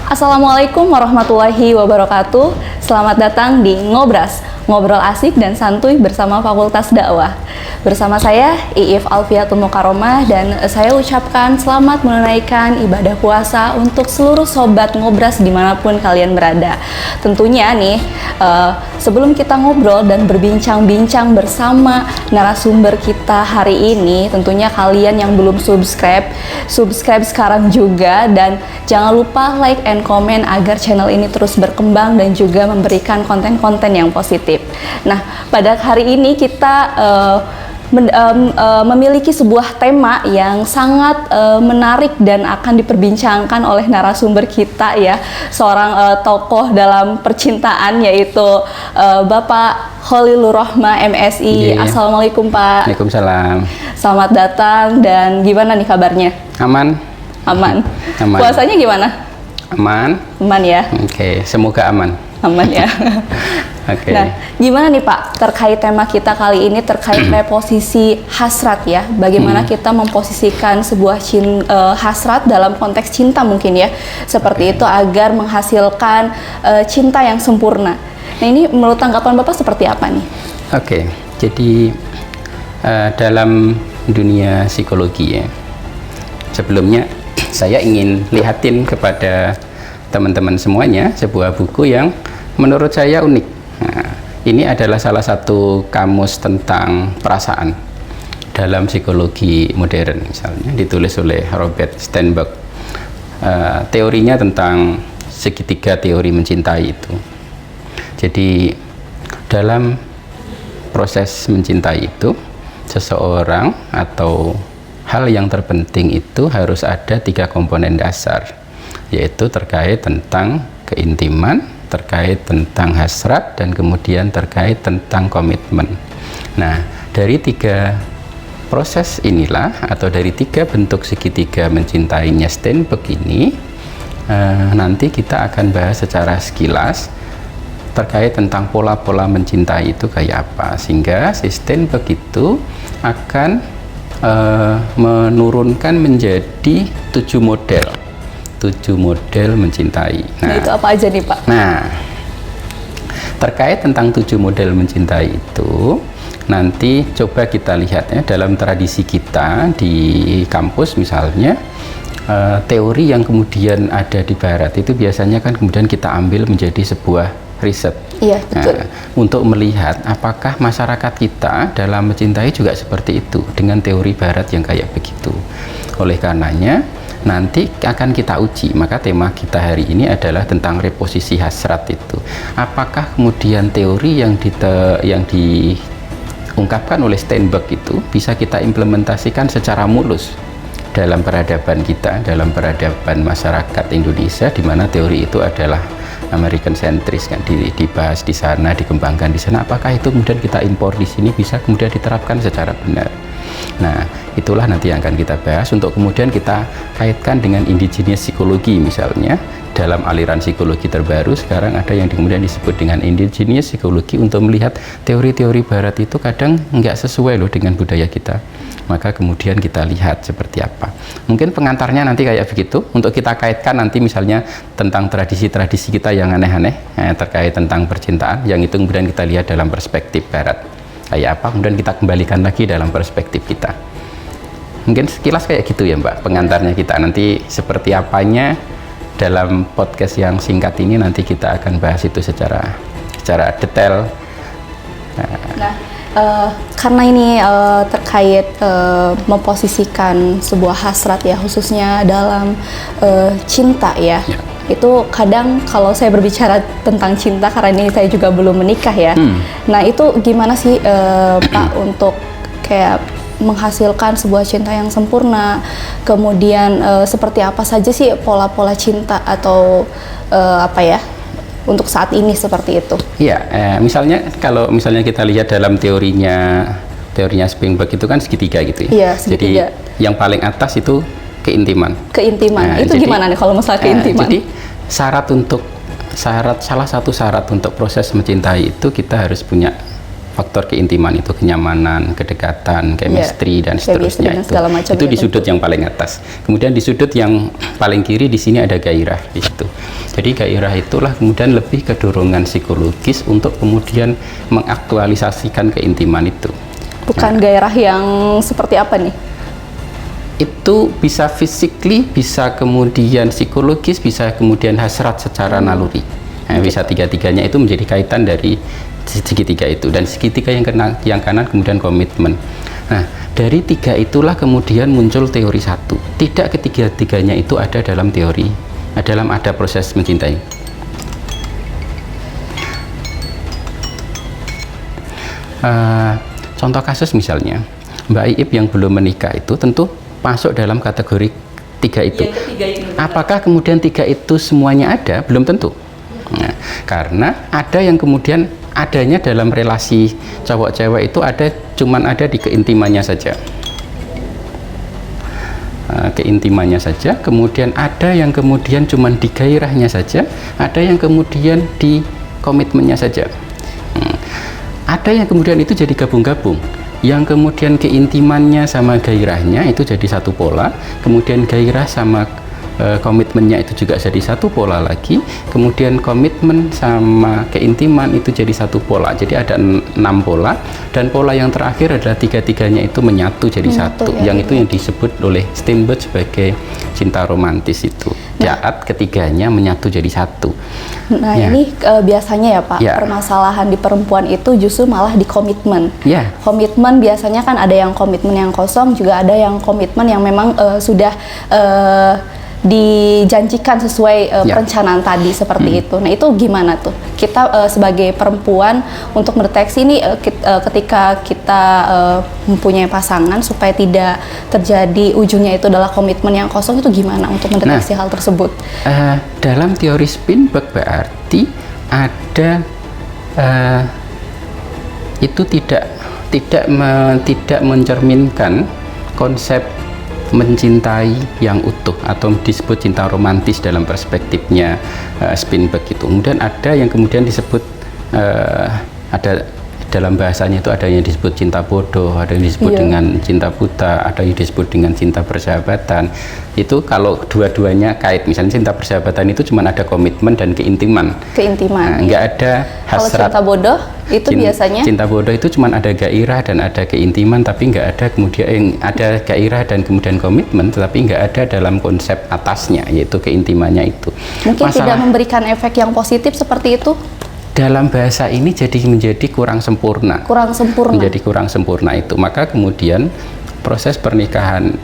Assalamualaikum warahmatullahi wabarakatuh. Selamat datang di Ngobras, ngobrol asik dan santuy bersama Fakultas Dakwah. Bersama saya Iif Alfiatul Mukaromah dan saya ucapkan selamat menunaikan ibadah puasa untuk seluruh sobat Ngobras dimanapun kalian berada. Tentunya nih, sebelum kita ngobrol dan berbincang-bincang bersama narasumber kita hari ini, tentunya kalian yang belum subscribe sekarang juga, dan jangan lupa like and comment agar channel ini terus berkembang dan juga memberikan konten-konten yang positif. Nah, pada hari ini kita memiliki sebuah tema yang sangat menarik dan akan diperbincangkan oleh narasumber kita ya, seorang tokoh dalam percintaan, yaitu Bapak Khalilur Rahma MSI. Yeah. Assalamualaikum Pak. Waalaikumsalam. Selamat datang, dan gimana nih kabarnya? Aman? Aman. Aman. Puasanya gimana? Aman. Aman ya? Oke, semoga aman. Aman ya. Oke. Nah, gimana nih Pak terkait tema kita kali ini terkait reposisi hasrat ya? Bagaimana kita memposisikan sebuah hasrat dalam konteks cinta mungkin ya, seperti itu agar menghasilkan cinta yang sempurna. Nah, ini menurut tanggapan Bapak seperti apa nih? Oke, jadi dalam dunia psikologi ya, sebelumnya saya ingin lihatin kepada teman-teman semuanya sebuah buku yang menurut saya unik. Nah, ini adalah salah satu kamus tentang perasaan dalam psikologi modern, misalnya ditulis oleh Robert Sternberg. Teorinya tentang segitiga teori mencintai itu. Jadi dalam proses mencintai itu, seseorang atau hal yang terpenting itu harus ada 3 komponen dasar, yaitu terkait tentang keintiman, terkait tentang hasrat, dan kemudian terkait tentang komitmen. Nah, dari 3 proses inilah, atau dari 3 bentuk segitiga mencintainya Sternberg ini, nanti kita akan bahas secara sekilas terkait tentang pola-pola mencintai itu kayak apa, sehingga si Sternberg itu akan menurunkan menjadi 7 model mencintai. Nah, itu apa aja nih Pak? Nah, terkait tentang 7 model mencintai itu, nanti coba kita lihat ya, dalam tradisi kita di kampus misalnya, teori yang kemudian ada di barat itu biasanya kan kemudian kita ambil menjadi sebuah riset. Iya, betul. Nah, untuk melihat apakah masyarakat kita dalam mencintai juga seperti itu dengan teori barat yang kayak begitu. Oleh karenanya nanti akan kita uji, maka tema kita hari ini adalah tentang reposisi hasrat itu. Apakah kemudian teori yang diungkapkan oleh Sternberg itu bisa kita implementasikan secara mulus dalam peradaban kita, dalam peradaban masyarakat Indonesia, di mana teori itu adalah American centris kan, dibahas di sana, dikembangkan di sana. Apakah itu kemudian kita impor di sini bisa kemudian diterapkan secara benar? Nah, itulah nanti yang akan kita bahas, untuk kemudian kita kaitkan dengan indigenous psikologi misalnya. Dalam aliran psikologi terbaru sekarang ada yang kemudian disebut dengan indigenous psikologi, untuk melihat teori-teori barat itu kadang nggak sesuai loh dengan budaya kita. Maka kemudian kita lihat seperti apa. Mungkin pengantarnya nanti kayak begitu, untuk kita kaitkan nanti misalnya tentang tradisi-tradisi kita yang aneh-aneh terkait tentang percintaan, yang itu kemudian kita lihat dalam perspektif barat kayak apa, kemudian kita kembalikan lagi dalam perspektif kita. Mungkin sekilas kayak gitu ya Mbak pengantarnya kita. Nanti seperti apanya dalam podcast yang singkat ini nanti kita akan bahas itu secara detail. Nah, karena ini terkait memposisikan sebuah hasrat ya, khususnya dalam cinta ya. Itu kadang kalau saya berbicara tentang cinta, karena ini saya juga belum menikah ya. Nah, itu gimana sih Pak untuk kayak menghasilkan sebuah cinta yang sempurna? Kemudian seperti apa saja sih pola-pola cinta atau apa ya untuk saat ini seperti itu? Iya, misalnya kalau misalnya kita lihat dalam teorinya Sternberg itu kan segitiga gitu ya. Iya, segitiga. Jadi yang paling atas itu keintiman. Keintiman. Nah, itu jadi, gimana nih kalau masalah keintiman? Jadi salah satu syarat untuk proses mencintai itu kita harus punya faktor keintiman itu kenyamanan, kedekatan, chemistry dan seterusnya dan segala macam itu di sudut yang paling atas. Kemudian di sudut yang paling kiri di sini ada gairah di situ. Jadi gairah itulah kemudian lebih ke dorongan psikologis untuk kemudian mengaktualisasikan keintiman itu. Bukan gairah yang seperti apa nih? Itu bisa physically, bisa kemudian psikologis, bisa kemudian hasrat secara naluri. Nah, bisa tiga-tiganya itu menjadi kaitan dari segitiga itu, dan segitiga yang kanan kemudian komitmen. Nah, dari tiga itulah kemudian muncul teori satu. Tidak ketiga-tiganya itu ada dalam teori, ada proses mencintai. Contoh kasus misalnya, Mbak Iip yang belum menikah itu tentu masuk dalam kategori tiga itu. Apakah kemudian tiga itu semuanya ada? Belum tentu. Nah, karena ada yang kemudian adanya dalam relasi cowok-cewek itu cuman ada di keintimannya saja. Keintimannya saja, kemudian ada yang kemudian cuman di gairahnya saja, ada yang kemudian di komitmennya saja. Ada yang kemudian itu jadi gabung-gabung, yang kemudian keintimannya sama gairahnya itu jadi satu pola, kemudian gairah sama komitmennya itu juga jadi satu pola lagi, kemudian komitmen sama keintiman itu jadi satu pola. Jadi ada 6 pola, dan pola yang terakhir adalah tiga-tiganya itu menyatu jadi satu, yang itu yang disebut oleh Steinberg sebagai cinta romantis itu. Saat ketiganya menyatu jadi satu. Nah, ini biasanya ya Pak, permasalahan di perempuan itu justru malah di komitmen. Komitmen biasanya kan ada yang komitmen yang kosong, juga ada yang komitmen yang memang sudah dijanjikan sesuai perencanaan tadi seperti itu. Nah, itu gimana tuh kita sebagai perempuan untuk mendeteksi ini ketika kita mempunyai pasangan supaya tidak terjadi ujungnya itu adalah komitmen yang kosong, itu gimana untuk mendeteksi hal tersebut? Dalam teori Steinberg berarti ada itu tidak mencerminkan konsep mencintai yang utuh atau disebut cinta romantis dalam perspektifnya Steinberg itu. Kemudian ada yang kemudian disebut ada dalam bahasanya itu ada yang disebut cinta bodoh, ada yang disebut dengan cinta buta, ada yang disebut dengan cinta persahabatan. Itu kalau dua-duanya kait, misalnya cinta persahabatan itu cuma ada komitmen dan keintiman. Nah, nggak ada hasrat. Kalau cinta bodoh itu biasanya cinta bodoh itu cuma ada gairah dan ada keintiman, tapi nggak ada kemudian ada gairah dan kemudian komitmen, tetapi nggak ada dalam konsep atasnya yaitu keintimannya itu. Mungkin tidak memberikan efek yang positif seperti itu. Dalam bahasa ini menjadi kurang sempurna. Menjadi kurang sempurna itu. Maka kemudian proses pernikahan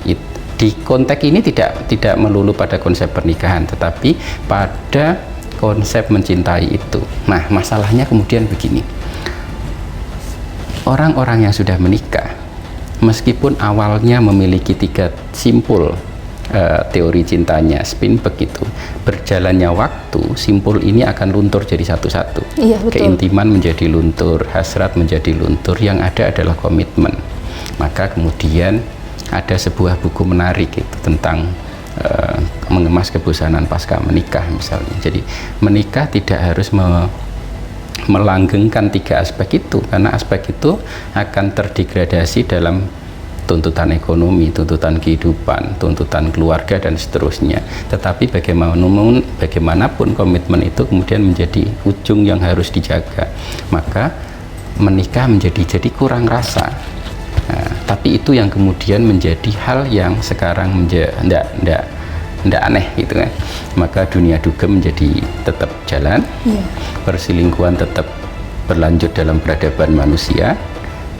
di konteks ini tidak melulu pada konsep pernikahan, tetapi pada konsep mencintai itu. Nah, masalahnya kemudian begini. Orang-orang yang sudah menikah, meskipun awalnya memiliki 3 simpul teori cintanya Steinberg itu, berjalannya waktu simpul ini akan luntur jadi satu-satu. Keintiman menjadi luntur, hasrat menjadi luntur, yang ada adalah komitmen. Maka kemudian ada sebuah buku menarik itu tentang mengemas kebosanan pasca menikah misalnya. Jadi menikah tidak harus melanggengkan 3 aspek itu, karena aspek itu akan terdegradasi dalam tuntutan ekonomi, tuntutan kehidupan, tuntutan keluarga dan seterusnya. Tetapi bagaimanapun komitmen itu kemudian menjadi ujung yang harus dijaga. Maka menikah jadi kurang rasa. Nah, tapi itu yang kemudian menjadi hal yang sekarang tidak aneh gitu kan. Maka dunia dugem menjadi tetap jalan, perselingkuhan tetap berlanjut dalam peradaban manusia,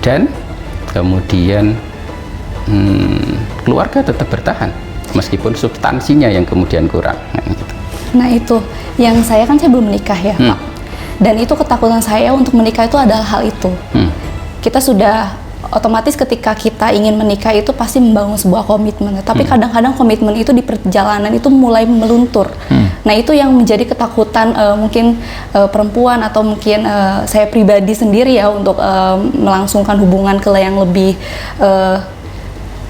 dan kemudian keluarga tetap bertahan meskipun substansinya yang kemudian kurang. Nah, itu yang saya belum menikah ya Pak, dan itu ketakutan saya untuk menikah itu adalah hal itu. Kita sudah otomatis ketika kita ingin menikah itu pasti membangun sebuah komitmen, tapi kadang-kadang komitmen itu di perjalanan itu mulai meluntur. Nah, itu yang menjadi ketakutan mungkin perempuan atau mungkin saya pribadi sendiri ya untuk melangsungkan hubungan ke yang lebih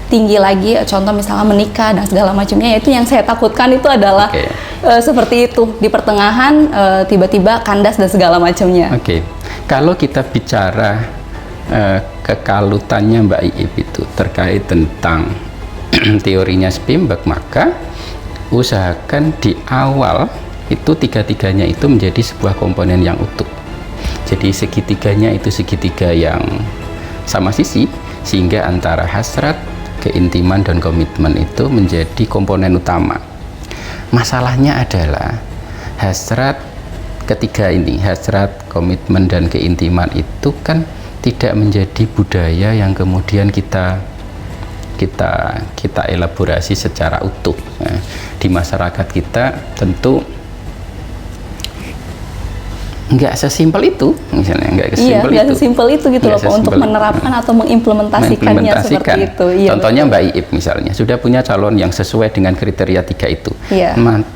tinggi lagi, contoh misalnya menikah dan segala macamnya. Itu yang saya takutkan itu adalah seperti itu di pertengahan tiba-tiba kandas dan segala macamnya. Kalau kita bicara kekalutannya Mbak Iip itu terkait tentang teorinya Spimberg, maka usahakan di awal itu tiga-tiganya itu menjadi sebuah komponen yang utuh. Jadi segitiganya itu segitiga yang sama sisi, sehingga antara hasrat, keintiman, dan komitmen itu menjadi komponen utama. Masalahnya adalah hasrat ketiga ini, hasrat, komitmen, dan keintiman itu kan tidak menjadi budaya yang kemudian kita elaborasi secara utuh. Nah, di masyarakat kita tentu nggak sesimpel itu, misalnya nggak sesimpel itu gitu loh Pak, untuk menerapkan atau mengimplementasikannya seperti itu. Contohnya Mbak Iip misalnya sudah punya calon yang sesuai dengan kriteria 3 itu,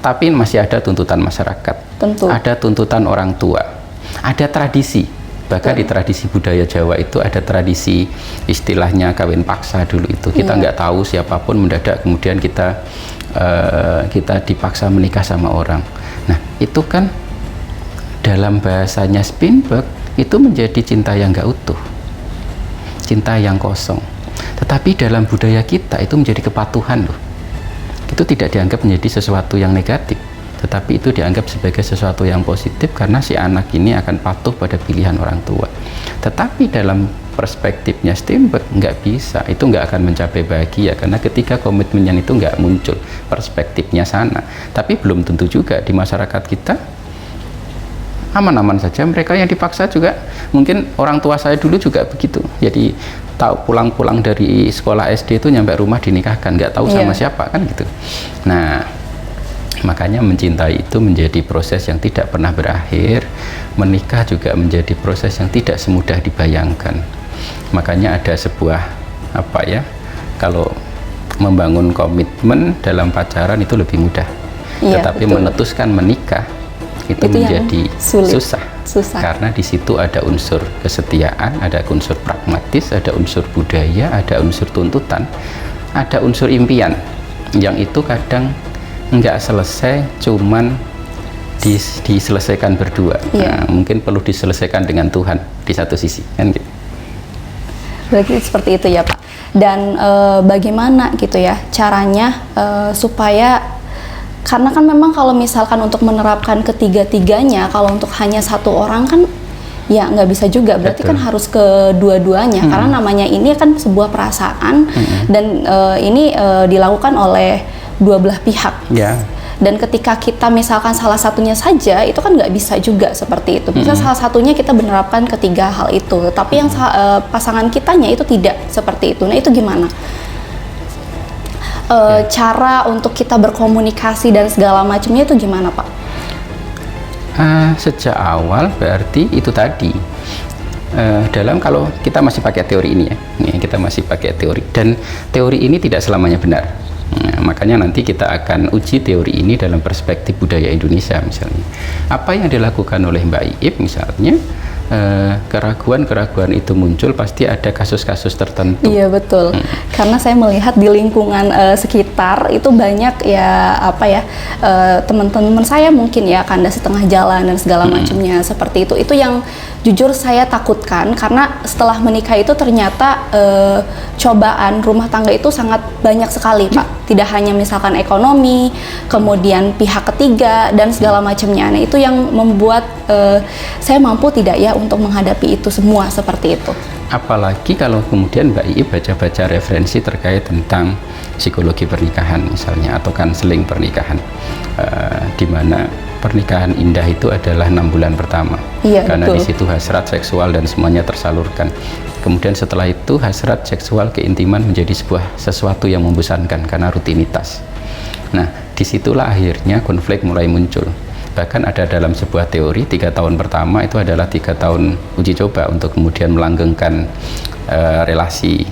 tapi masih ada tuntutan masyarakat, ada tuntutan orang tua, ada tradisi. Bahkan di tradisi budaya Jawa itu ada tradisi istilahnya kawin paksa dulu itu. Kita nggak tahu siapapun mendadak kemudian kita dipaksa menikah sama orang. Nah, itu kan dalam bahasanya Spimberg itu menjadi cinta yang nggak utuh, cinta yang kosong. Tetapi dalam budaya kita itu menjadi kepatuhan loh. Itu tidak dianggap menjadi sesuatu yang negatif, tetapi itu dianggap sebagai sesuatu yang positif karena si anak ini akan patuh pada pilihan orang tua. Tetapi dalam perspektifnya Spimberg nggak bisa, itu nggak akan mencapai bahagia karena ketika komitmennya itu nggak muncul, perspektifnya sana. Tapi belum tentu juga di masyarakat kita aman-aman saja. Mereka yang dipaksa juga, mungkin orang tua saya dulu juga begitu. Jadi tahu pulang-pulang dari sekolah SD itu nyampe rumah dinikahkan, nggak tahu sama siapa kan gitu. Nah, makanya mencintai itu menjadi proses yang tidak pernah berakhir. Menikah juga menjadi proses yang tidak semudah dibayangkan. Makanya ada sebuah kalau membangun komitmen dalam pacaran itu lebih mudah, tetapi memutuskan menikah itu menjadi susah karena di situ ada unsur kesetiaan, ada unsur pragmatis, ada unsur budaya, ada unsur tuntutan, ada unsur impian yang itu kadang nggak selesai cuman diselesaikan berdua. Nah, mungkin perlu diselesaikan dengan Tuhan di satu sisi kan gitu. Berarti seperti itu ya Pak. Dan bagaimana gitu ya caranya supaya, karena kan memang kalau misalkan untuk menerapkan ketiga-tiganya, kalau untuk hanya satu orang kan ya nggak bisa juga, berarti kan harus kedua-duanya, karena namanya ini kan sebuah perasaan dan ini dilakukan oleh dua belah pihak. Dan ketika kita misalkan salah satunya saja, itu kan nggak bisa juga seperti itu. Bisa salah satunya kita menerapkan ketiga hal itu, tapi yang pasangan kitanya itu tidak seperti itu. Nah, itu gimana? Cara untuk kita berkomunikasi dan segala macamnya itu gimana Pak? Sejak awal berarti itu tadi kalau kita masih pakai teori ini ya, kita masih pakai teori, dan teori ini tidak selamanya benar. Makanya nanti kita akan uji teori ini dalam perspektif budaya Indonesia misalnya. Apa yang dilakukan oleh Mbak Iip misalnya, keraguan-keraguan itu muncul pasti ada kasus-kasus tertentu. Iya betul, karena saya melihat di lingkungan sekitar itu banyak teman-teman saya mungkin ya kandas setengah jalan dan segala macamnya seperti itu. Itu yang jujur saya takutkan, karena setelah menikah itu ternyata cobaan rumah tangga itu sangat banyak sekali Pak. Tidak hanya misalkan ekonomi, kemudian pihak ketiga dan segala macamnya. Nah, itu yang membuat saya mampu tidak ya untuk menghadapi itu semua seperti itu. Apalagi kalau kemudian Mbak Iip baca-baca referensi terkait tentang psikologi pernikahan misalnya, atau konseling pernikahan, di mana pernikahan indah itu adalah 6 bulan pertama, karena di situ hasrat seksual dan semuanya tersalurkan. Kemudian setelah itu hasrat seksual keintiman menjadi sesuatu yang membosankan karena rutinitas. Nah, disitulah akhirnya konflik mulai muncul. Bahkan ada dalam sebuah teori 3 tahun pertama itu adalah 3 tahun uji coba untuk kemudian melanggengkan relasi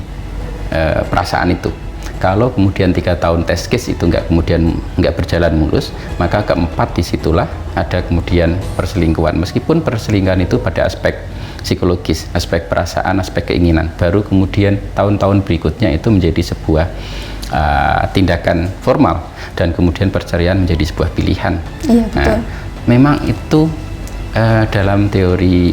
perasaan itu. Kalau kemudian 3 tahun test case itu nggak berjalan mulus, maka keempat disitulah ada kemudian perselingkuhan. Meskipun perselingkuhan itu pada aspek psikologis, aspek perasaan, aspek keinginan, baru kemudian tahun-tahun berikutnya itu menjadi sebuah tindakan formal, dan kemudian perceraian menjadi sebuah pilihan. Iya, betul. Nah, memang itu dalam teori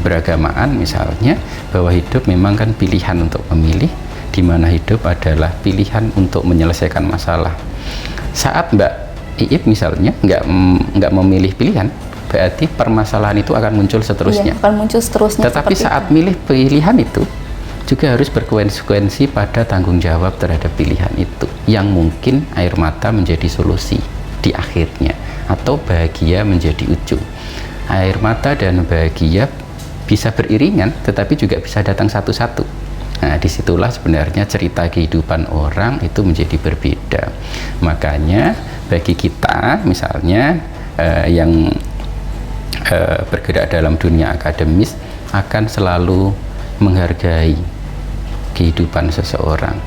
keberagamaan misalnya, bahwa hidup memang kan pilihan untuk memilih, di mana hidup adalah pilihan untuk menyelesaikan masalah. Saat Mbak Iip misalnya nggak memilih pilihan, berarti permasalahan itu akan muncul seterusnya. Iya, akan muncul seterusnya. Tetapi saat milih pilihan itu juga harus berkonsekuensi pada tanggung jawab terhadap pilihan itu, yang mungkin air mata menjadi solusi di akhirnya, atau bahagia menjadi ujung. Air mata dan bahagia bisa beriringan, tetapi juga bisa datang satu-satu. Nah, disitulah sebenarnya cerita kehidupan orang itu menjadi berbeda. Makanya bagi kita misalnya yang bergerak dalam dunia akademis akan selalu menghargai kehidupan seseorang,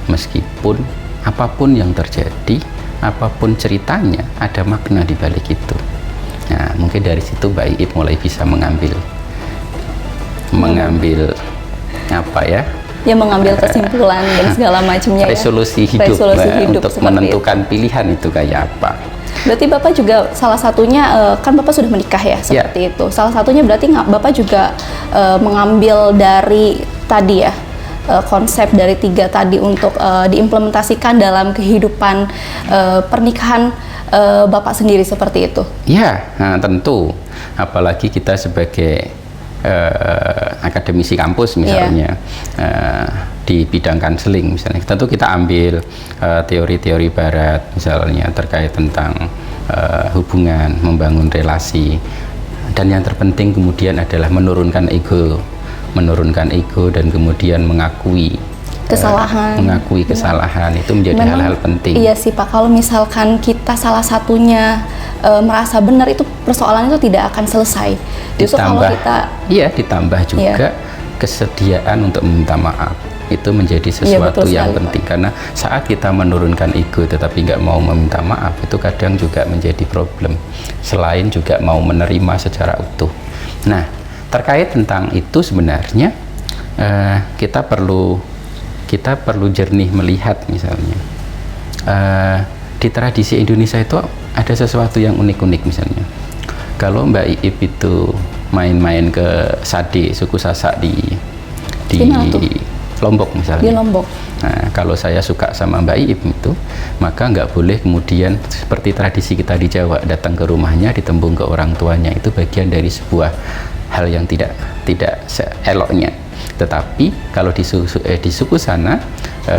meskipun apapun yang terjadi, apapun ceritanya, ada makna di balik itu. Nah, mungkin dari situ Mbak Iip mulai bisa mengambil apa ya? Ya, mengambil kesimpulan dan segala macamnya, resolusi ya. hidup, resolusi hidup untuk menentukan pilihan itu kayak apa. Berarti Bapak juga salah satunya, kan Bapak sudah menikah ya, seperti itu. Salah satunya berarti Bapak juga mengambil dari tadi ya, konsep dari 3 tadi untuk diimplementasikan dalam kehidupan pernikahan Bapak sendiri seperti itu. Ya, nah, tentu. Apalagi kita sebagai akademisi kampus misalnya, di bidang konseling misalnya, tentu kita ambil teori-teori barat misalnya terkait tentang hubungan, membangun relasi, dan yang terpenting kemudian adalah menurunkan ego dan kemudian mengakui kesalahan, itu menjadi hal-hal penting. Iya sih Pak, kalau misalkan kita salah satunya merasa benar, itu persoalan itu tidak akan selesai. Justru kalau kita ditambah juga kesediaan untuk meminta maaf, itu menjadi sesuatu yang penting, Pak. Karena saat kita menurunkan ego tetapi nggak mau meminta maaf, itu kadang juga menjadi problem, selain juga mau menerima secara utuh. Nah, terkait tentang itu sebenarnya kita perlu jernih melihat misalnya di tradisi Indonesia itu ada sesuatu yang unik-unik. Misalnya kalau Mbak Iip itu main-main ke Sade, suku Sasak di Lombok misalnya. Di Lombok. Nah, kalau saya suka sama Mbak Iip itu, maka nggak boleh kemudian seperti tradisi kita di Jawa, datang ke rumahnya, ditembung ke orang tuanya. Itu bagian dari sebuah hal yang tidak eloknya. Tetapi kalau di suku sana,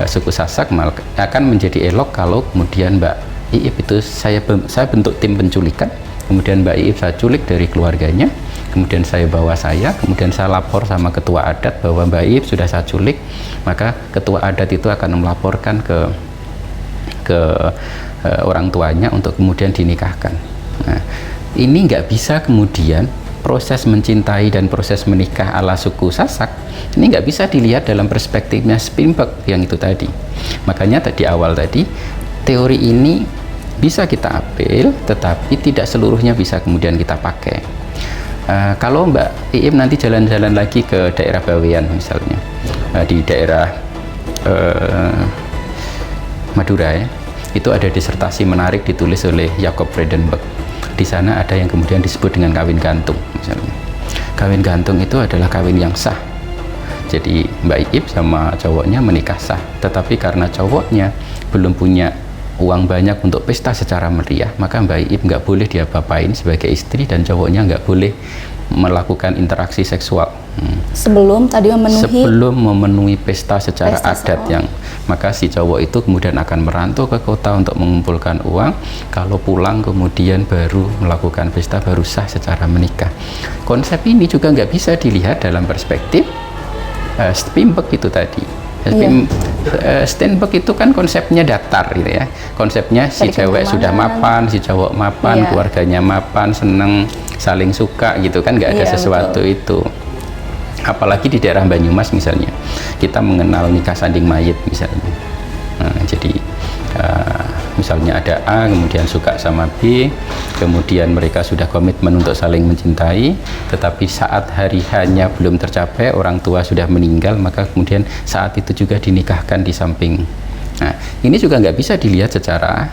suku Sasak akan menjadi elok kalau kemudian Mbak Iip itu saya bentuk tim penculikan, kemudian Mbak Iip saya culik dari keluarganya, kemudian kemudian saya lapor sama ketua adat bahwa Mbak Iip sudah saya culik, maka ketua adat itu akan melaporkan ke orang tuanya untuk kemudian dinikahkan. Nah, ini nggak bisa kemudian proses mencintai dan proses menikah ala suku Sasak ini nggak bisa dilihat dalam perspektifnya Spinberg yang itu tadi. Makanya tadi awal tadi, teori ini bisa kita ambil, tetapi tidak seluruhnya bisa kemudian kita pakai. Kalau Mbak Iip nanti jalan-jalan lagi ke daerah Bawean misalnya, di daerah Madura ya, itu ada disertasi menarik ditulis oleh Jacob Frydenberg. Di sana ada yang kemudian disebut dengan kawin gantung misalnya. Kawin gantung itu adalah kawin yang sah. Jadi Mbak Iip sama cowoknya menikah sah, tetapi karena cowoknya belum punya uang banyak untuk pesta secara meriah, maka Mbak Iip nggak boleh diapa-apain sebagai istri, dan cowoknya nggak boleh melakukan interaksi seksual sebelum memenuhi pesta secara adat yang, maka si cowok itu kemudian akan merantau ke kota untuk mengumpulkan uang, kalau pulang kemudian baru melakukan pesta, baru sah secara menikah. Konsep ini juga nggak bisa dilihat dalam perspektif Spinberg itu tadi. Steinberg itu kan konsepnya datar gitu ya, konsepnya si cewek sudah mapan, si cowok mapan, keluarganya mapan, seneng, saling suka gitu kan, nggak ada sesuatu itu. Apalagi di daerah Banyumas misalnya, kita mengenal nikah sanding mayit misalnya. Nah, jadi misalnya ada A kemudian suka sama B, kemudian mereka sudah komitmen untuk saling mencintai, tetapi saat hari hanya belum tercapai, orang tua sudah meninggal, maka kemudian saat itu juga dinikahkan di samping. Nah, ini juga nggak bisa dilihat secara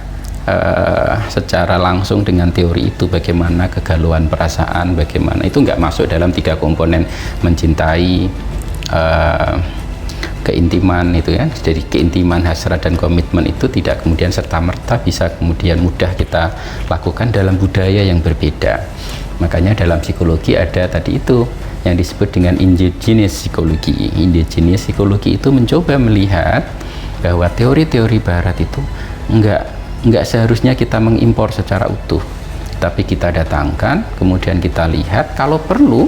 secara langsung dengan teori itu, bagaimana kegalauan perasaan, bagaimana itu nggak masuk dalam 3 komponen mencintai, keintiman itu ya. Jadi keintiman, hasrat, dan komitmen itu tidak kemudian serta-merta bisa kemudian mudah kita lakukan dalam budaya yang berbeda. Makanya dalam psikologi ada tadi itu yang disebut dengan indigenous psikologi. Indigenous psikologi itu mencoba melihat bahwa teori-teori barat itu enggak seharusnya kita mengimpor secara utuh, tapi kita datangkan, kemudian kita lihat, kalau perlu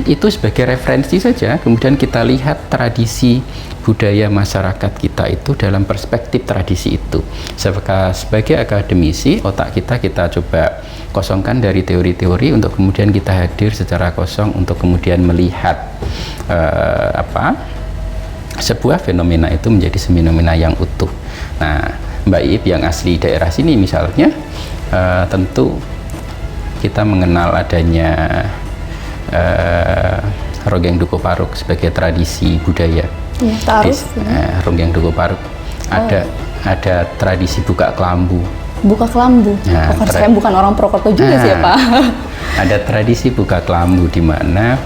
itu sebagai referensi saja, kemudian kita lihat tradisi budaya masyarakat kita itu dalam perspektif tradisi itu. Sebagai akademisi, otak kita coba kosongkan dari teori-teori untuk kemudian kita hadir secara kosong untuk kemudian melihat sebuah fenomena itu menjadi fenomena yang utuh. Nah, Mbak Iip yang asli daerah sini misalnya, tentu kita mengenal adanya Ronggeng Dukuh Paruk sebagai tradisi budaya. Ya, taruh. Ronggeng Dukuh Paruk ada tradisi buka kelambu. Buka kelambu. Nah, saya bukan orang Purwokerto juga sih ya Pak. Ada tradisi buka kelambu di mana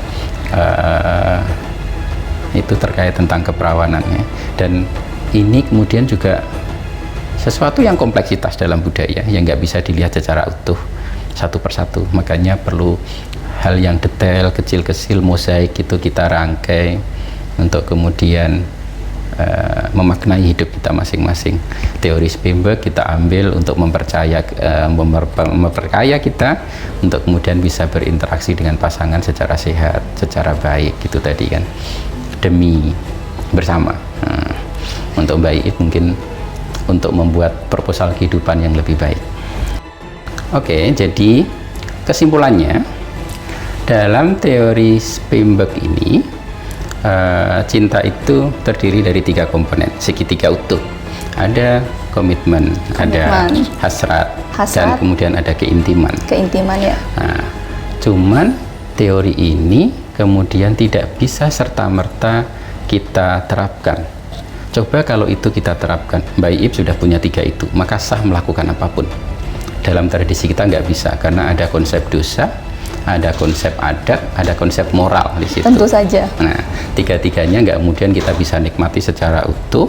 itu terkait tentang keperawanannya, dan ini kemudian juga sesuatu yang kompleksitas dalam budaya yang nggak bisa dilihat secara utuh satu persatu. Makanya perlu hal yang detail, kecil-kecil, mozaik itu kita rangkai untuk kemudian memaknai hidup kita masing-masing. Teori Spemberg kita ambil untuk memperkaya kita untuk kemudian bisa berinteraksi dengan pasangan secara sehat, secara baik gitu tadi kan, demi bersama. Untuk Mbak Iip mungkin untuk membuat proposal kehidupan yang lebih baik. Oke, jadi kesimpulannya dalam teori Spemberg ini, cinta itu terdiri dari 3 komponen, segitiga utuh. Ada komitmen, ada hasrat, dan kemudian ada keintiman. Keintiman ya. Nah, cuman teori ini kemudian tidak bisa serta-merta kita terapkan. Coba kalau itu kita terapkan, Mbak Iip sudah punya 3 itu, maka sah melakukan apapun. Dalam tradisi kita nggak bisa, karena ada konsep dosa, ada konsep adat, ada konsep moral di situ. Tentu saja. Nah, 3-tiganya nggak kemudian kita bisa nikmati secara utuh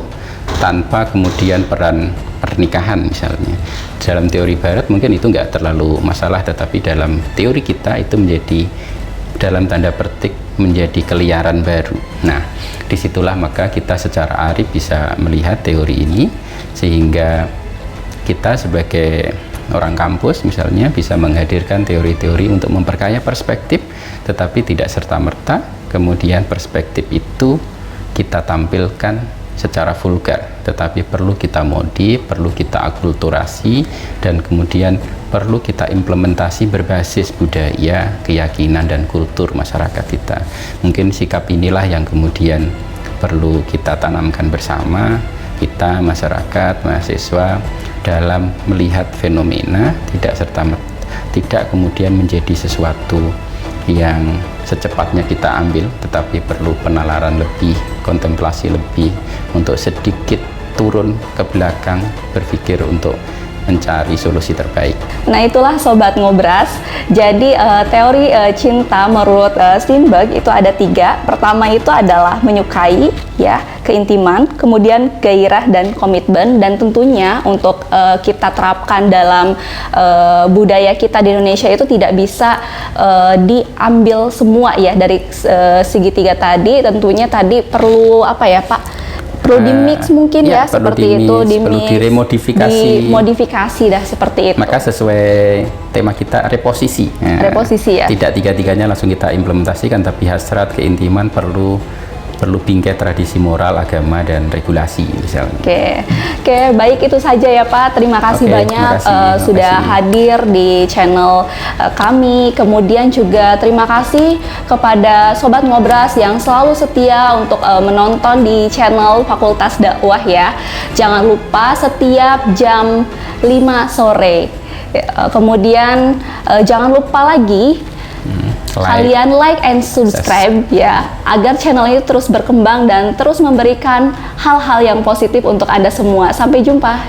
tanpa kemudian peran pernikahan misalnya. Dalam teori barat mungkin itu nggak terlalu masalah, tetapi dalam teori kita itu menjadi, dalam tanda petik, menjadi keliaran baru. Nah, disitulah maka kita secara arif bisa melihat teori ini, sehingga kita sebagai orang kampus misalnya bisa menghadirkan teori-teori untuk memperkaya perspektif, tetapi tidak serta-merta kemudian perspektif itu kita tampilkan secara vulgar, tetapi perlu kita modif, perlu kita akulturasi, dan kemudian perlu kita implementasi berbasis budaya, keyakinan, dan kultur masyarakat kita. Mungkin sikap inilah yang kemudian perlu kita tanamkan bersama, kita masyarakat, mahasiswa, dalam melihat fenomena, tidak kemudian menjadi sesuatu yang secepatnya kita ambil, tetapi perlu penalaran lebih, kontemplasi lebih, untuk sedikit turun ke belakang, berpikir untuk mencari solusi terbaik. Nah, itulah Sobat Ngobras. Jadi teori cinta menurut Steinberg itu ada 3. Pertama itu adalah menyukai, ya, keintiman, kemudian gairah dan komitmen, dan tentunya untuk kita terapkan dalam budaya kita di Indonesia itu tidak bisa diambil semua ya dari segitiga tadi. Tentunya tadi perlu apa ya Pak? Perlu di-mix mungkin ya seperti itu, perlu dimodifikasi dah seperti itu. Maka sesuai tema kita reposisi. Nah, reposisi ya. Tidak 3-tiganya langsung kita implementasikan, tapi hasrat, keintiman perlu bingkai tradisi moral, agama, dan regulasi misalnya. Oke, baik, itu saja ya Pak. Terima kasih banyak sudah hadir di channel kami. Kemudian juga terima kasih kepada Sobat Ngobras yang selalu setia untuk menonton di channel Fakultas Dakwah ya. Jangan lupa setiap jam 5 sore. Kemudian jangan lupa lagi kalian like and subscribe ya, agar channel ini terus berkembang dan terus memberikan hal-hal yang positif untuk Anda semua. Sampai jumpa.